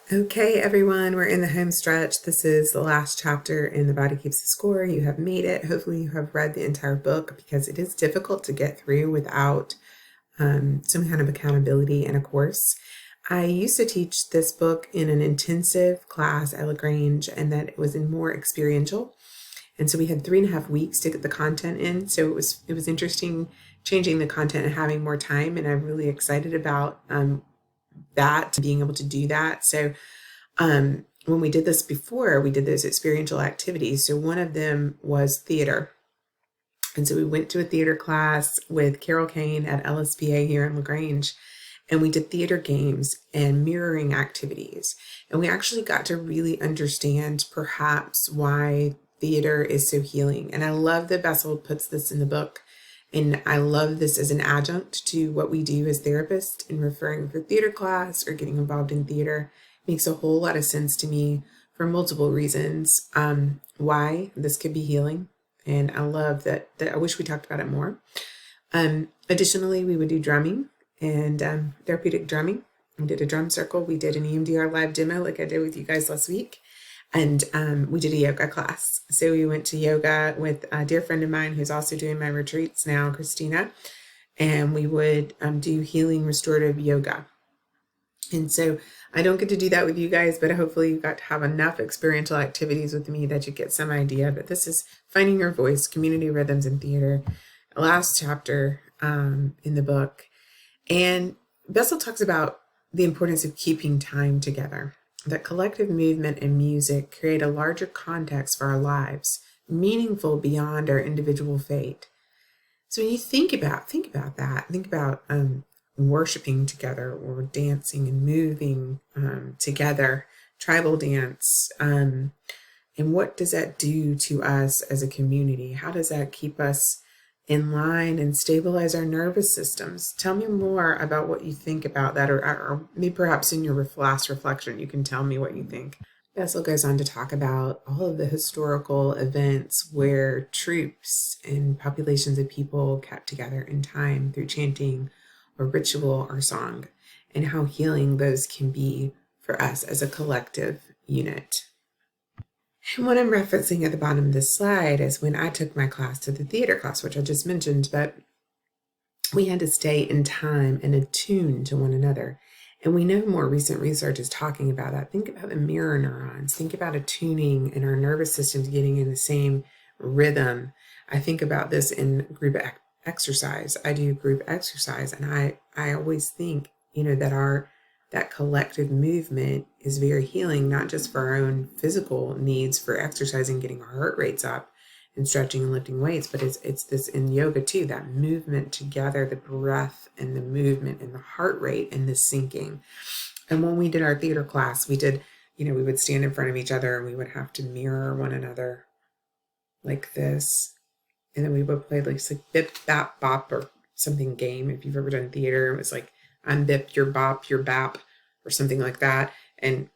Okay, everyone, we're in the home stretch. This is the last chapter in The Body Keeps the Score. You have made it. Hopefully, you have read the entire book because it is difficult to get through without some kind of accountability and a course. I used to teach this book in an intensive class at LaGrange, and that it was in more experiential. And so we had 3.5 weeks to get the content in. So it was interesting changing the content and having more time. And I'm really excited about that, being able to do that. So when we did this before, we did those experiential activities. So one of them was theater. And so we went to a theater class with Carol Kane at LSPA here in LaGrange, and we did theater games and mirroring activities. And we actually got to really understand perhaps why theater is so healing. And I love that Bessel puts this in the book. And I love this as an adjunct to what we do as therapists in referring for theater class or getting involved in theater. It makes a whole lot of sense to me for multiple reasons why this could be healing. And I love that I wish we talked about it more. Additionally, we would do drumming and therapeutic drumming. We did a drum circle. We did an EMDR live demo like I did with you guys last week. And we did a yoga class. So we went to yoga with a dear friend of mine who's also doing my retreats now, Christina. And we would do healing restorative yoga. And so I don't get to do that with you guys, but hopefully you got to have enough experiential activities with me that you get some idea. But this is Finding Your Voice, Community Rhythms in Theater, last chapter in the book. And Bessel talks about the importance of keeping time together, that collective movement and music create a larger context for our lives, meaningful beyond our individual fate. So when you think about that, think about worshiping together or dancing and moving together, tribal dance, and what does that do to us as a community? How does that keep us in line and stabilize our nervous systems? Tell me more about what you think about that, or maybe perhaps in your last reflection, you can tell me what you think. Bessel goes on to talk about all of the historical events where troops and populations of people kept together in time through chanting or ritual or song, and how healing those can be for us as a collective unit. And what I'm referencing at the bottom of this slide is when I took my class to the theater class, which I just mentioned, but we had to stay in time and attuned to one another. And we know more recent research is talking about that. Think about the mirror neurons. Think about attuning and our nervous systems getting in the same rhythm. I think about this in group exercise. I do group exercise, and I always think, that collective movement is very healing, not just for our own physical needs for exercising, getting our heart rates up and stretching and lifting weights, but it's this in yoga too, that movement together, the breath and the movement and the heart rate and the syncing. And when we did our theater class, we would stand in front of each other and we would have to mirror one another like this. And then we would play like bip, bap, bop or something game. If you've ever done theater, it was like I'm bip, you're bop, you're bap, or something like that. And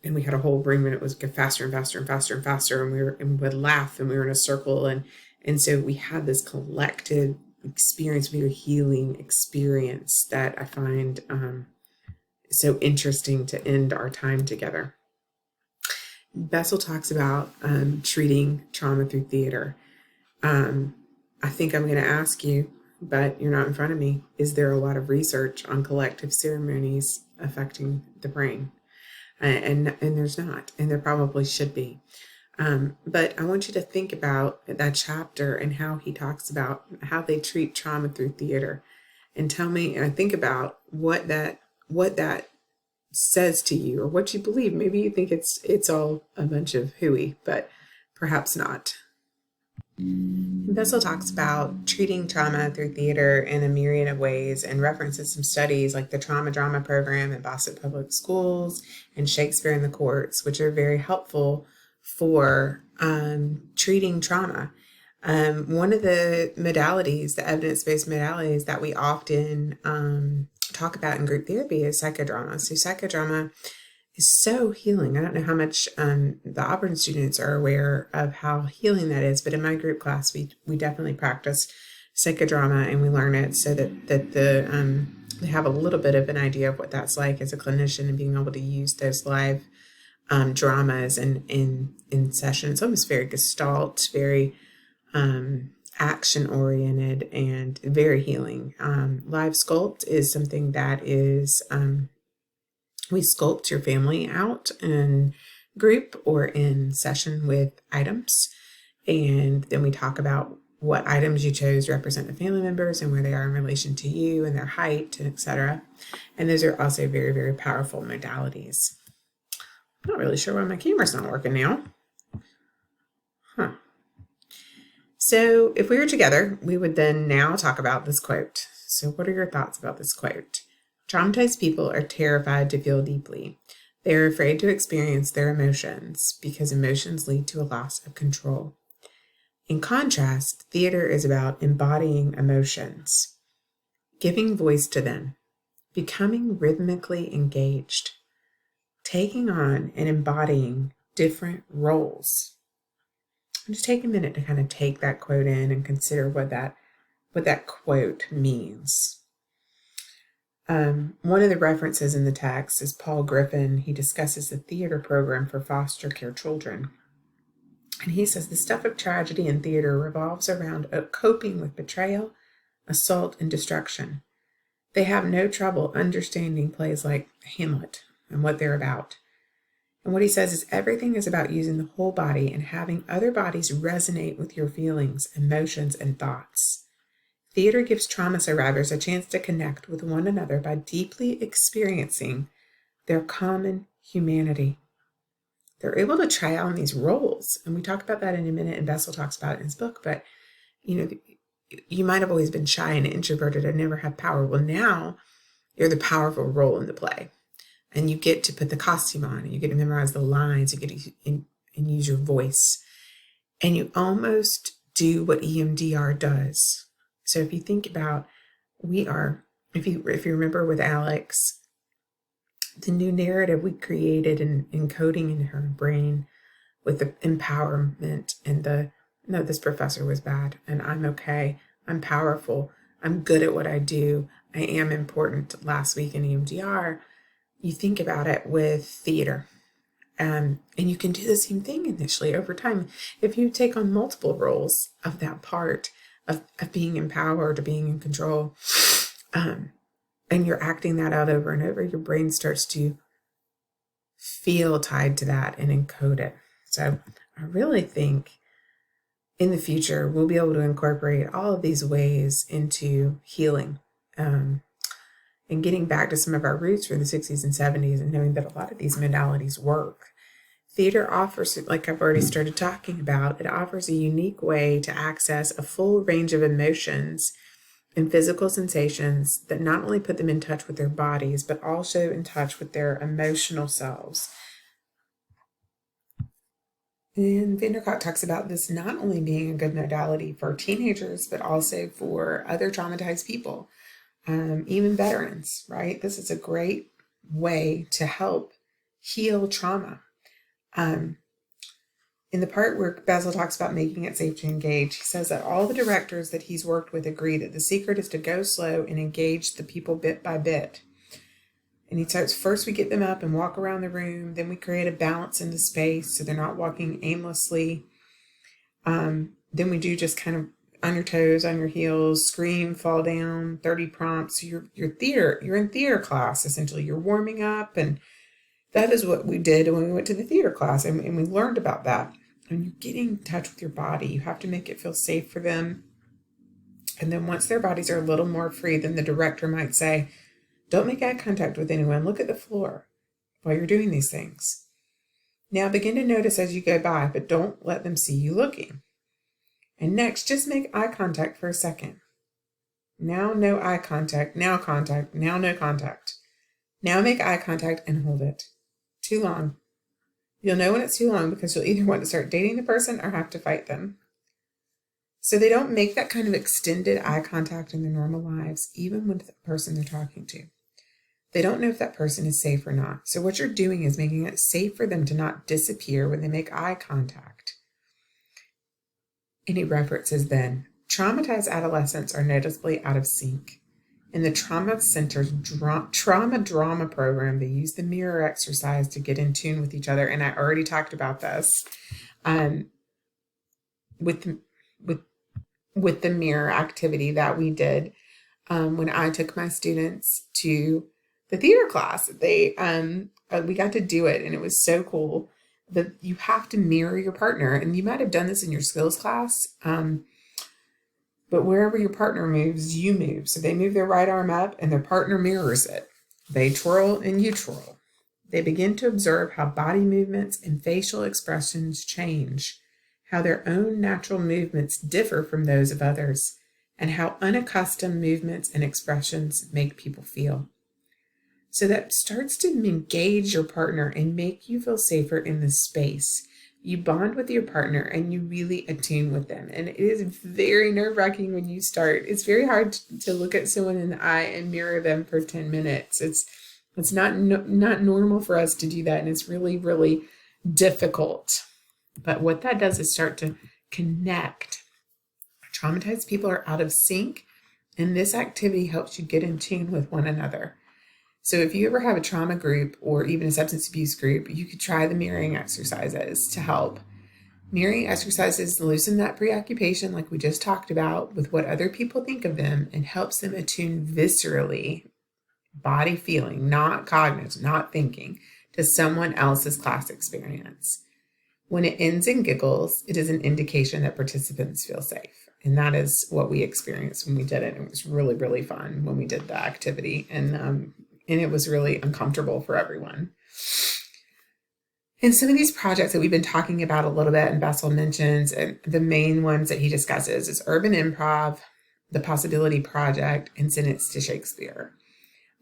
we had a whole room and it was get faster and faster and faster and faster. And we would laugh and we were in a circle. And so we had this collective experience, very healing experience that I find so interesting to end our time together. Bessel talks about treating trauma through theater. I think I'm going to ask you, but you're not in front of me. Is there a lot of research on collective ceremonies affecting the brain? And there's not, and there probably should be. But I want you to think about that chapter and how he talks about how they treat trauma through theater, and tell me, and think about what that says to you or what you believe. Maybe you think it's all a bunch of hooey, but perhaps not. Bessel talks about treating trauma through theater in a myriad of ways and references some studies like the Trauma Drama Program at Boston Public Schools and Shakespeare in the Courts, which are very helpful for treating trauma. One of the modalities, the evidence-based modalities that we often talk about in group therapy is psychodrama. So psychodrama is so healing. I don't know how much the Auburn students are aware of how healing that is, but in my group class, we definitely practice psychodrama and we learn it so that the have a little bit of an idea of what that's like as a clinician, and being able to use those live dramas and in session. It's almost very gestalt, very action oriented, and very healing. Live sculpt is something that is we sculpt your family out in group or in session with items, and then we talk about what items you chose represent the family members and where they are in relation to you and their height, and etc. And those are also very, very powerful modalities. I'm not really sure why my camera's not working now. So if we were together, we would then now talk about this quote. So what are your thoughts about this quote? Traumatized people are terrified to feel deeply. They are afraid to experience their emotions because emotions lead to a loss of control. In contrast, theater is about embodying emotions, giving voice to them, becoming rhythmically engaged, taking on and embodying different roles. Just take a minute to kind of take that quote in and consider what that quote means. One of the references in the text is Paul Griffin. He discusses the theater program for foster care children. And he says the stuff of tragedy in theater revolves around coping with betrayal, assault, and destruction. They have no trouble understanding plays like Hamlet and what they're about. And what he says is everything is about using the whole body and having other bodies resonate with your feelings, emotions, and thoughts. Theater gives trauma survivors a chance to connect with one another by deeply experiencing their common humanity. They're able to try on these roles. And we talk about that in a minute, and Bessel talks about it in his book. But, you might have always been shy and introverted and never had power. Well, now you're the powerful role in the play. And you get to put the costume on, and you get to memorize the lines, you get to and use your voice. And you almost do what EMDR does. So if you think about, if you remember with Alex, the new narrative we created and encoding in her brain with the empowerment and no, this professor was bad and I'm okay. I'm powerful. I'm good at what I do. I am important last week in EMDR. You think about it with theater. And you can do the same thing initially over time. If you take on multiple roles of that part of being empowered or being in control, and you're acting that out over and over, your brain starts to feel tied to that and encode it. So I really think in the future, we'll be able to incorporate all of these ways into healing, and getting back to some of our roots from the 60s and 70s and knowing that a lot of these modalities work. Theater offers, like I've already started talking about, it offers a unique way to access a full range of emotions and physical sensations that not only put them in touch with their bodies, but also in touch with their emotional selves. And van der Kolk talks about this not only being a good modality for teenagers, but also for other traumatized people, even veterans, right? This is a great way to help heal trauma. In the part where Bessel talks about making it safe to engage, he says that all the directors that he's worked with agree that the secret is to go slow and engage the people bit by bit. And he starts, first we get them up and walk around the room, then we create a balance in the space so they're not walking aimlessly. Then we do just kind of on your toes, on your heels, scream, fall down, 30 prompts. You're in theater class, essentially. You're warming up, and that is what we did when we went to the theater class, and we learned about that. When you're getting in touch with your body, you have to make it feel safe for them. And then once their bodies are a little more free, then the director might say, don't make eye contact with anyone. Look at the floor while you're doing these things. Now begin to notice as you go by, but don't let them see you looking. And next, just make eye contact for a second. Now no eye contact, now contact, now no contact. Now make eye contact and hold it. Too long. You'll know when it's too long because you'll either want to start dating the person or have to fight them. So they don't make that kind of extended eye contact in their normal lives, even with the person they're talking to. They don't know if that person is safe or not. So what you're doing is making it safe for them to not disappear when they make eye contact. And he references then, traumatized adolescents are noticeably out of sync. In the Trauma Center's Trauma Drama program, they use the mirror exercise to get in tune with each other. And I already talked about this um, with, with, with the mirror activity that we did when I took my students to the theater class. We got to do it, and it was so cool. That you have to mirror your partner, and you might have done this in your skills class. But wherever your partner moves, you move. So they move their right arm up, and their partner mirrors it. They twirl, and you twirl. They begin to observe how body movements and facial expressions change, how their own natural movements differ from those of others, and how unaccustomed movements and expressions make people feel. So that starts to engage your partner and make you feel safer in the space. You bond with your partner and you really attune with them. And it is very nerve-wracking when you start. It's very hard to look at someone in the eye and mirror them for 10 minutes. It's not normal for us to do that. And it's really, really difficult. But what that does is start to connect. Traumatized people are out of sync, and this activity helps you get in tune with one another. So if you ever have a trauma group or even a substance abuse group, you could try the mirroring exercises to help. Mirroring exercises loosen that preoccupation, like we just talked about, with what other people think of them, and helps them attune viscerally, body feeling, not cognitive, not thinking, to someone else's class experience. When it ends in giggles, it is an indication that participants feel safe. And that is what we experienced when we did it. It was really, really fun when we did the activity. And it was really uncomfortable for everyone. And some of these projects that we've been talking about a little bit, and Bessel mentions, and the main ones that he discusses is Urban Improv, the Possibility Project, and Sentence to Shakespeare.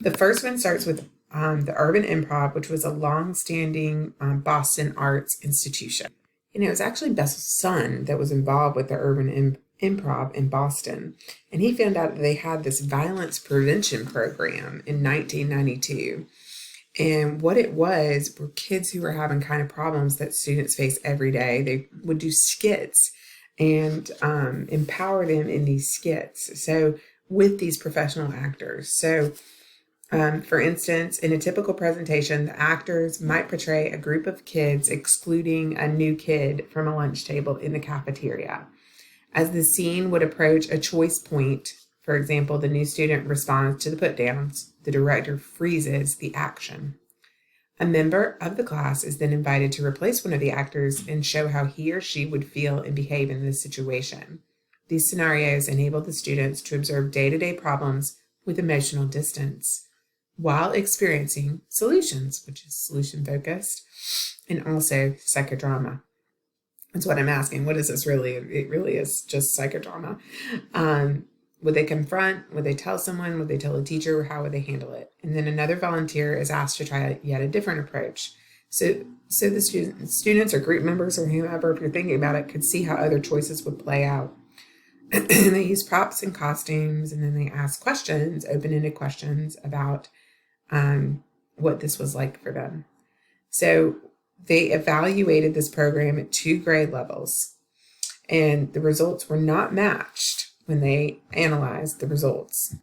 The first one starts with the Urban Improv, which was a long-standing Boston arts institution. And it was actually Bessel's son that was involved with the Urban Improv in Boston. And he found out that they had this violence prevention program in 1992. And what it was were kids who were having kind of problems that students face every day. They would do skits and empower them in these skits. So with these professional actors. So for instance, in a typical presentation, the actors might portray a group of kids excluding a new kid from a lunch table in the cafeteria. As the scene would approach a choice point, for example, the new student responds to the put downs, the director freezes the action. A member of the class is then invited to replace one of the actors and show how he or she would feel and behave in this situation. These scenarios enable the students to observe day-to-day problems with emotional distance while experiencing solutions, which is solution-focused, and also psychodrama. That's what I'm asking. What is this really? It really is just psychodrama. Would they confront? Would they tell someone? Would they tell a teacher? How would they handle it? And then another volunteer is asked to try yet a different approach. So the students or group members or whomever, if you're thinking about it, could see how other choices would play out. They use props and costumes, and then they ask questions, open-ended questions about what this was like for them. So they evaluated this program at 2 grade levels, and the results were not matched when they analyzed the results.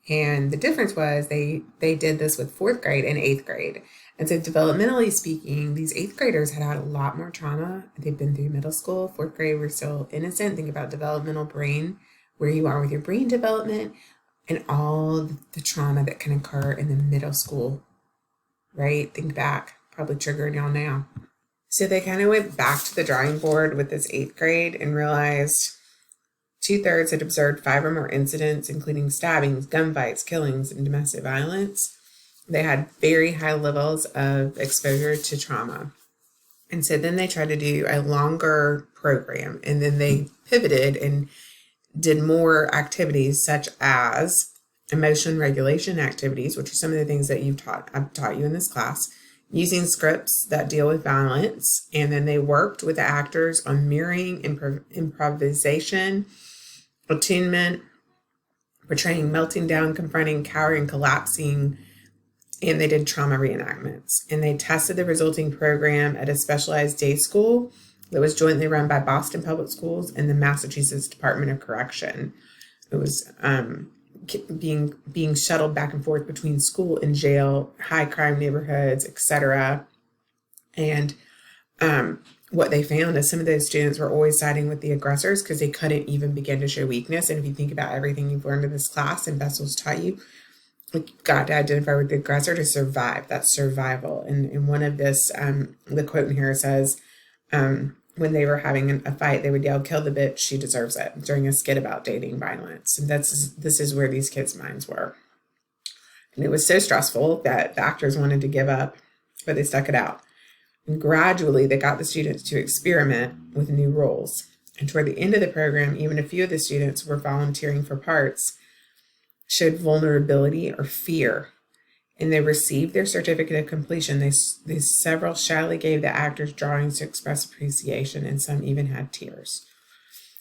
And the difference was they did this with 4th grade and 8th grade. And so developmentally speaking, these 8th graders had a lot more trauma. They've been through middle school. 4th grade, we're still innocent. Think about developmental brain, where you are with your brain development, and all the trauma that can occur in the middle school, right? Think back, probably triggering y'all now. So they kind of went back to the drawing board with this 8th grade and realized 2/3 had observed 5 or more incidents, including stabbings, gunfights, killings, and domestic violence. They had very high levels of exposure to trauma. And so then they tried to do a longer program, and then they pivoted and did more activities such as emotion regulation activities, which are some of the things that I've taught you in this class, using scripts that deal with violence. And then they worked with the actors on mirroring, improvisation, attunement, portraying melting down, confronting, cowering, collapsing, and they did trauma reenactments. And they tested the resulting program at a specialized day school that was jointly run by Boston Public Schools and the Massachusetts Department of Correction. It was being shuttled back and forth between school and jail, high crime neighborhoods, etc. And what they found is some of those students were always siding with the aggressors because they couldn't even begin to show weakness. And if you think about everything you've learned in this class and Bessel's taught you, you've got to identify with the aggressor to survive. That's survival. And one of this, the quote in here says, when they were having a fight, they would yell, "Kill the bitch, she deserves it," during a skit about dating violence. And this is where these kids' minds were. And it was so stressful that the actors wanted to give up, but they stuck it out. And gradually, they got the students to experiment with new roles. And toward the end of the program, even a few of the students were volunteering for parts, showed vulnerability or fear, and they received their certificate of completion. They several shyly gave the actors drawings to express appreciation, and some even had tears.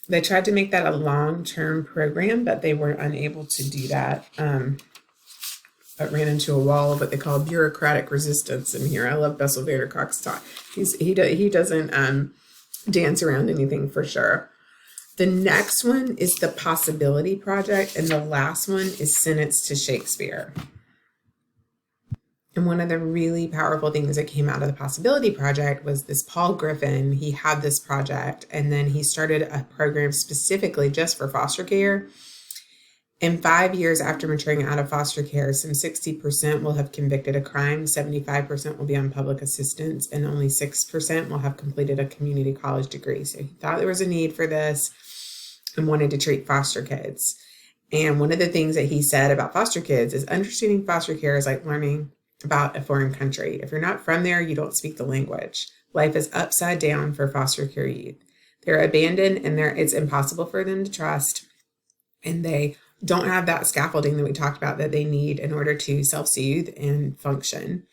They tried to make that a long-term program, but they were unable to do that. But ran into a wall of what they call bureaucratic resistance in here. I love Bessel van der Kolk's talk. He doesn't dance around anything for sure. The next one is the Possibility Project, and the last one is Sentenced to Shakespeare. And one of the really powerful things that came out of the Possibility Project was this Paul Griffin. He had this project, and then he started a program specifically just for foster care. And 5 years after maturing out of foster care, some 60% will have convicted a crime, 75% will be on public assistance, and only 6% will have completed a community college degree. So he thought there was a need for this and wanted to treat foster kids. And one of the things that he said about foster kids is understanding foster care is like learning about a foreign country. If you're not from there, you don't speak the language. Life is upside down for foster care youth. They're abandoned and it's impossible for them to trust. And they don't have that scaffolding that we talked about that they need in order to self-soothe and function.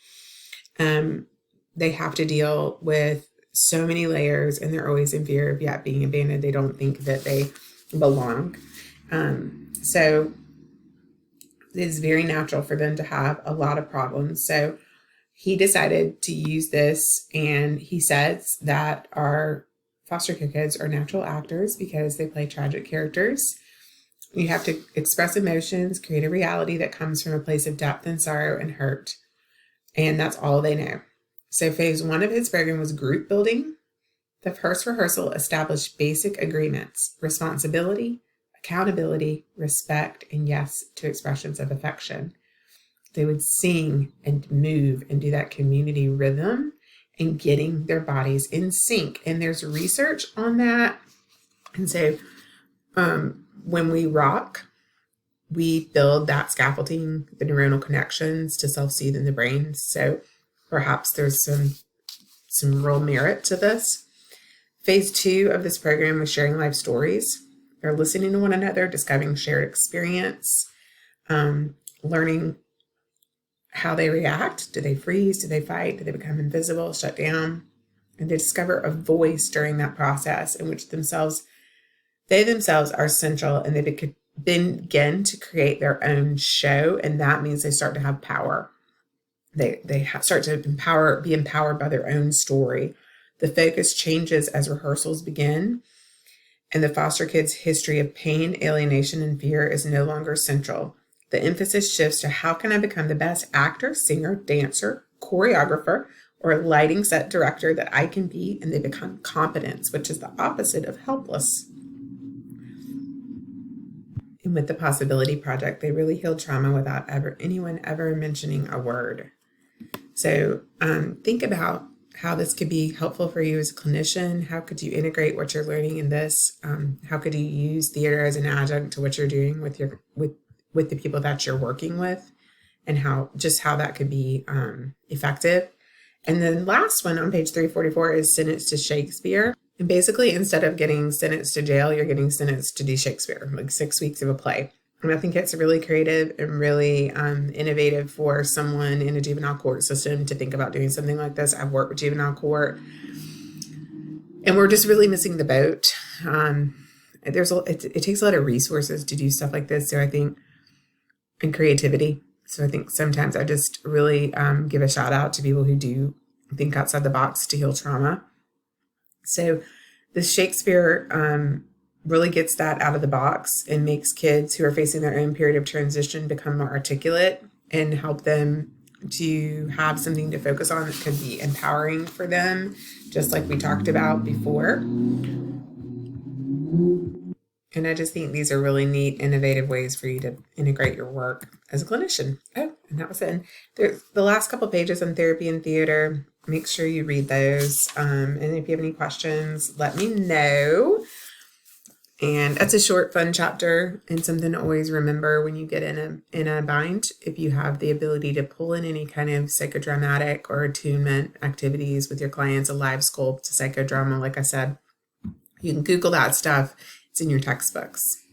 They have to deal with so many layers, and they're always in fear of being abandoned. They don't think that they belong. So it's very natural for them to have a lot of problems. So he decided to use this, and he says that our foster care kids are natural actors because they play tragic characters. You have to express emotions, create a reality that comes from a place of depth and sorrow and hurt. And that's all they know. So phase 1 of his program was group building. The first rehearsal established basic agreements: responsibility, accountability, respect, and yes to expressions of affection. They would sing and move and do that community rhythm and getting their bodies in sync. And there's research on that. And so when we rock, we build that scaffolding, the neuronal connections to self-soothe in the brain. So perhaps there's some real merit to this. Phase 2 of this program was sharing life stories. They're listening to one another, discovering shared experience, learning how they react. Do they freeze? Do they fight? Do they become invisible, shut down? And they discover a voice during that process in which they themselves are central, and they begin to create their own show. And that means they start to have power. They start to be empowered by their own story. The focus changes as rehearsals begin, and the foster kids' history of pain, alienation, and fear is no longer central. The emphasis shifts to how can I become the best actor, singer, dancer, choreographer, or lighting set director that I can be, and they become competence, which is the opposite of helpless. And with the Possibility Project, they really healed trauma without anyone ever mentioning a word. So think about how this could be helpful for you as a clinician. How could you integrate what you're learning in this? How could you use theater as an adjunct to what you're doing with the people that you're working with, and how that could be effective? And then last one on page 344 is Sentenced to Shakespeare. And basically, instead of getting sentenced to jail, you're getting sentenced to do Shakespeare, like 6 weeks of a play. And I think it's really creative and really innovative for someone in a juvenile court system to think about doing something like this. I've worked with juvenile court, and we're just really missing the boat. It takes a lot of resources to do stuff like this. So I think, and creativity. So I think sometimes I just really give a shout out to people who do think outside the box to heal trauma. So the Shakespeare really gets that out of the box and makes kids who are facing their own period of transition become more articulate and help them to have something to focus on that can be empowering for them, just like we talked about before. And I just think these are really neat, innovative ways for you to integrate your work as a clinician. Oh, and that was it. The last couple pages on therapy and theater, make sure you read those. And if you have any questions, let me know. And that's a short, fun chapter and something to always remember when you get in a bind. If you have the ability to pull in any kind of psychodramatic or attunement activities with your clients, a live sculpt to psychodrama, like I said, you can Google that stuff. It's in your textbooks.